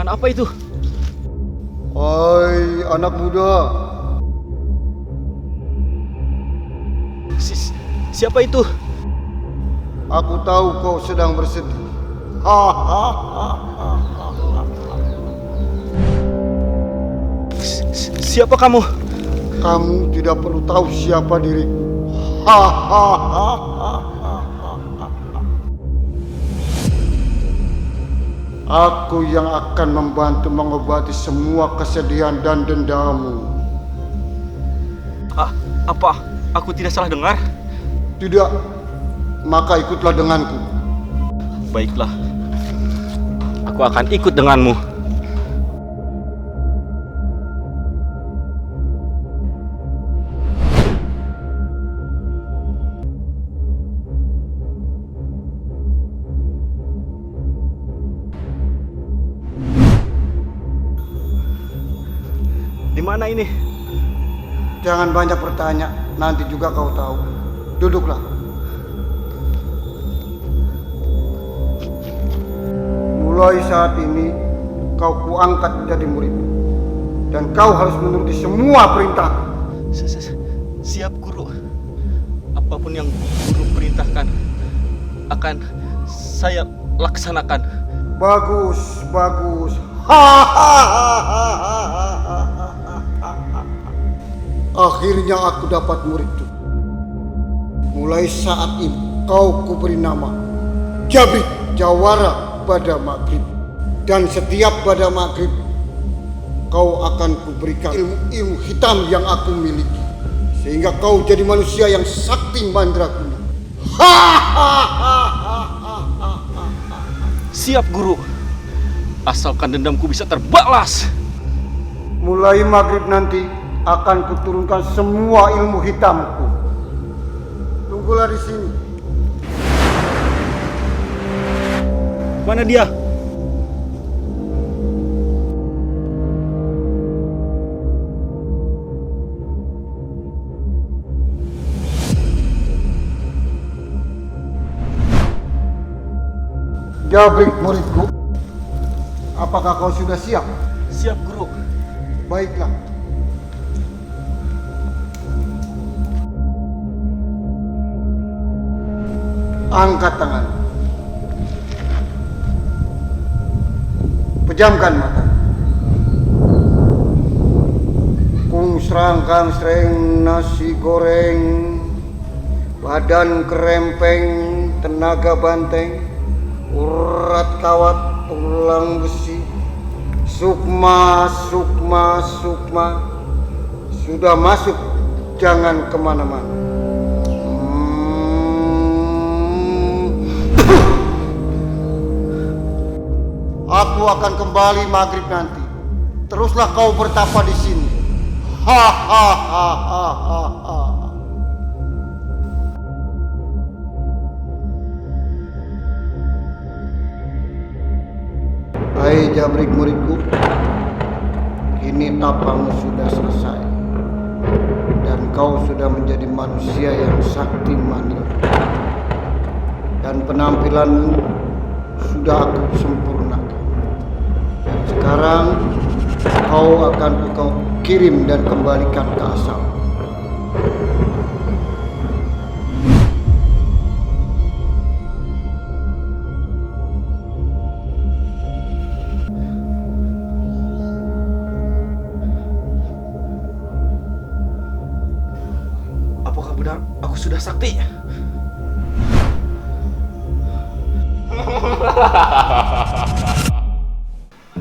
Tangan apa itu? Hai anak muda, Siapa itu? aku tahu kau sedang bersedih. Siapa kamu? Kamu tidak perlu tahu siapa diriku. Aku yang akan membantu mengobati semua kesedihan dan dendamu. Apa? Aku tidak salah dengar? Tidak, maka ikutlah denganku. Baiklah. Aku akan ikut denganmu. Di mana ini? Jangan banyak bertanya, nanti juga kau tahu. Duduklah. Mulai saat ini kau kuangkat menjadi murid, dan kau harus menuruti semua perintah. Siap, Guru. Apapun yang Guru perintahkan akan saya laksanakan. Bagus, bagus. Akhirnya aku dapat muridku. Mulai saat ini kau kuberi nama Jabrik Jawara pada maghrib. Dan setiap pada maghrib kau akan kuberikan ilmu-ilmu hitam yang aku miliki, sehingga kau jadi manusia yang sakti mandraguna. Siap, Guru. Asalkan dendamku bisa terbalas. Mulai maghrib nanti akan kuturunkan semua ilmu hitamku. Tunggulah di sini. Mana dia? Jabrik muridku, apakah kau sudah siap? Siap, Guru. Baiklah. Angkat tangan. Pejamkan mata. Kung serang kang sereng nasi goreng, badan kerempeng, tenaga banteng, urat kawat, tulang besi, sukma, sukma, sukma. Sudah masuk, jangan kemana-mana. Aku akan kembali maghrib nanti. Teruslah kau bertapa di sini. Hai Jabrik muridku, kini tapamu sudah selesai dan kau sudah menjadi manusia yang sakti mandraguna, dan penampilanmu sudah aku sempurnakan. Dan sekarang kau akan kau kirim dan kembalikan ke asal. Apakah benar aku sudah sakti?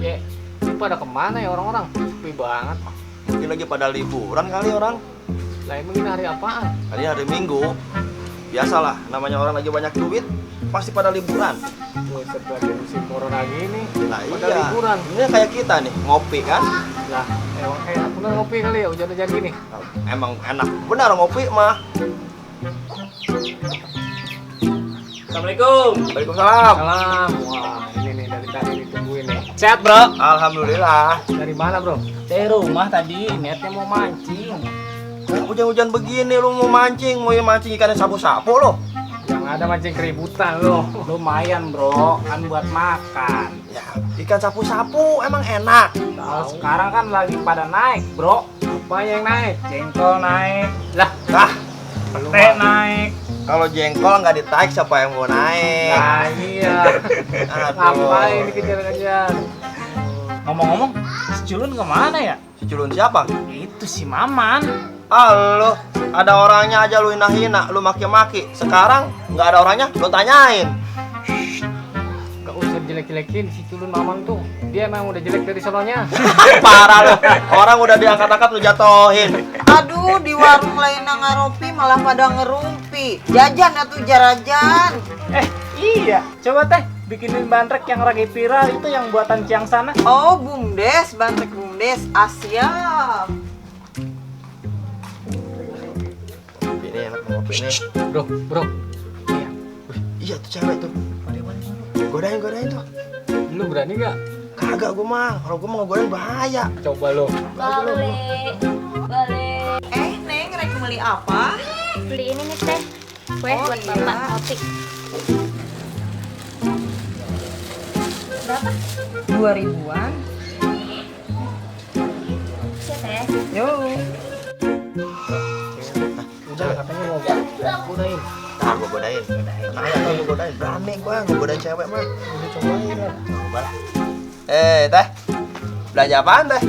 Ya, ini pada kemana ya orang-orang? Sepi banget. Mungkin lagi pada liburan kali orang. Lah emang ini hari apaan? Hari hari Minggu. Biasalah, namanya orang lagi banyak duit, pasti pada liburan. Wih, lagi musim corona gini. Nah Pada iya, liburan. ini kayak kita nih, ngopi kan. Lah, emang enak bener ngopi kali ya hujan-hujan gini. Emang enak benar ngopi mah. Assalamualaikum. Waalaikumsalam. Salam. Wah, ini nih dari tadi ditungguin nih. Sehat, Bro? Alhamdulillah. Dari mana, Bro? Dari rumah tadi, niatnya mau mancing. Hujan-hujan begini lu mau mancing ikan sapu-sapu lo. Yang ada mancing keributan lo. Lumayan bro, kan buat makan. Ya, ikan sapu-sapu emang enak. Nah, sekarang kan lagi pada naik bro. Apa yang naik? Jengkol naik, Lah, Nah, pete naik. kalau jengkol nggak ditaik siapa yang mau naik? nah iya. Aduh. Ngapain dikejar-kejar? Ngomong-ngomong, si Culun kemana ya? Si culun siapa? Itu si Maman. Halo, ada orangnya aja lu hina-hina, lu maki-maki. Sekarang nggak ada orangnya, lu tanyain. Gak usah jelek-jelekin si Culun Maman tuh. Dia emang udah jelek dari sononya. Parah lu, orang udah diangkat-angkat lu jatohin. Aduh, di warung lain ngaropi malah pada ngerumpi. Jajan atuh jarajan. Iya, coba teh bikinin bandrek yang lagi viral itu yang buatan Ciang sana. Oh, bumdes, bantek bumdes, Asia. Ini enak ngopi nih. Bro. Iya tuh cewek tuh. Godain tuh. Lu berani gak? Kagak gua mah, kalau gua mau ngegodain bahaya. Coba lo. Boleh. Neng, rek beli apa? Beli ini nih teh. Kue Oh, buat iya. bapak ngopi. Berapa? 2.000-an. Iya teh. Yo. Udah katanya mau godain. Nah, gua godain. Nah, ya gua godain. Berani gua ngegodain cewek mah. Udah cobain lah. Coba lah. Teh. Belanja apaan, Teh?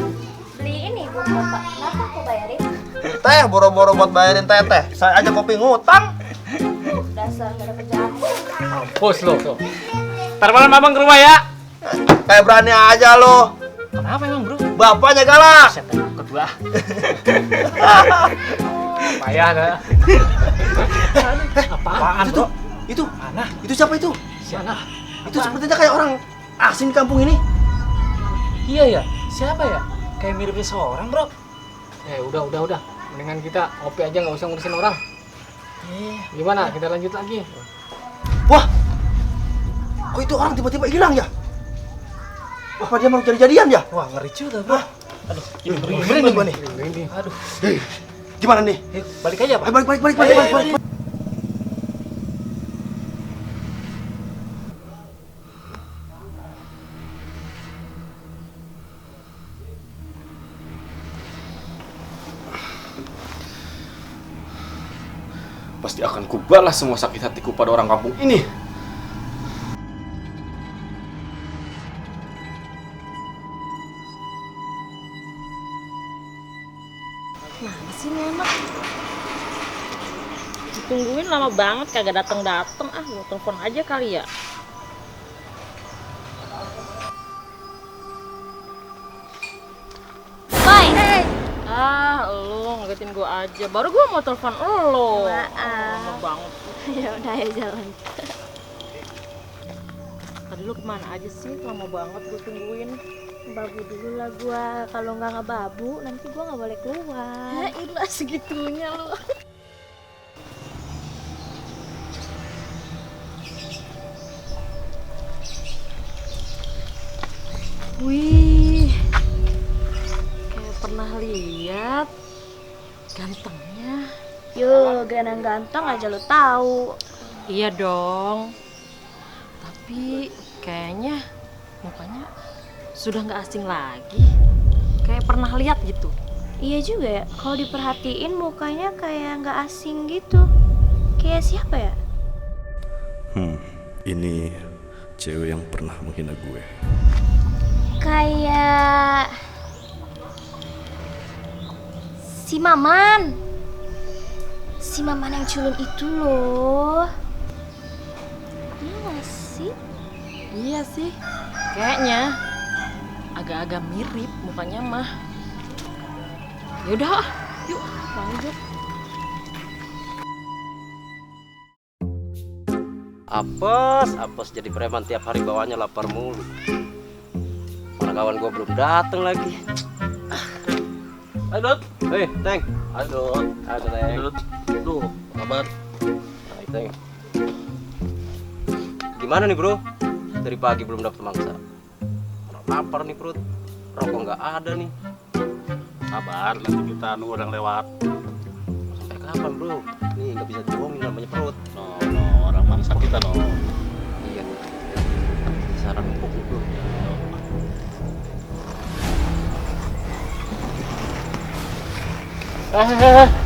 Beli ini buat bapak. Kenapa aku bayarin? Teh, boro-boro buat bayarin Teteh. Saya aja kopi ngutang. Dasar gak ada kerjaan. Mampus lo. Ntar malam abang ke rumah ya. Kayak berani aja lo. Kenapa emang bro? Bapaknya galak. Set kedua. Payah dah. Apaan bro? Itu Mana? Itu siapa itu? Siapa? Itu sepertinya kayak orang asing di kampung ini. Iya ya, siapa ya? Kayak miripnya seorang bro. Udah. Mendingan kita ngopi aja, nggak usah ngurusin orang. Gimana? Kita lanjut lagi. Wah, kok itu orang tiba-tiba hilang ya? Apa dia mau jadi-jadian ya? Wah ngeri juga bro. Aduh, Ngeri nih gua nih. Aduh, Gimana nih? balik aja pak. Balik. Pasti akan kubalas semua sakit hatiku pada orang kampung ini. Mana sih ini anak? Ditungguin lama banget kagak dateng-dateng. Gua telepon aja kali ya. Bye. Lu ngagetin gua aja. Baru gua mau telepon lo. Lama banget. Ya udah ya jalan. Tadi lu kemana aja sih? Lama banget gua tungguin. Babu dulu lah gua. Kalau nggak ngebabu nanti gua nggak boleh keluar. Ya ilah segitunya lu. Wih, kayak pernah lihat gantengnya. Yo, ganteng aja lo tahu. Iya dong, tapi kayaknya mukanya sudah nggak asing lagi. Kayak pernah lihat gitu. Iya juga ya. Kalau diperhatiin mukanya kayak nggak asing gitu. Kayak siapa ya? Ini cewek yang pernah menghina gue. Kayak si Maman. Si Maman yang culun itu loh. Iya nggak sih? Iya sih, kayaknya agak-agak mirip mukanya mah. Yaudah, yuk lanjut. Apes jadi preman tiap hari bawanya lapar mulu. Mana kawan gua belum datang lagi. Ayo, hei, Teng. Ayo, Teng. Duh, kabar? Hai, Teng. Gimana nih, Bro? Dari pagi belum dapat mangsa. Lapar nih perut. Rokok nggak ada nih. Sabar, nanti kita nunggu orang lewat. Sampai kapan, Bro? Nih nggak bisa dibohongin namanya perut. No, orang Mansa kita no. Iya. Saran empuk itu. Eh,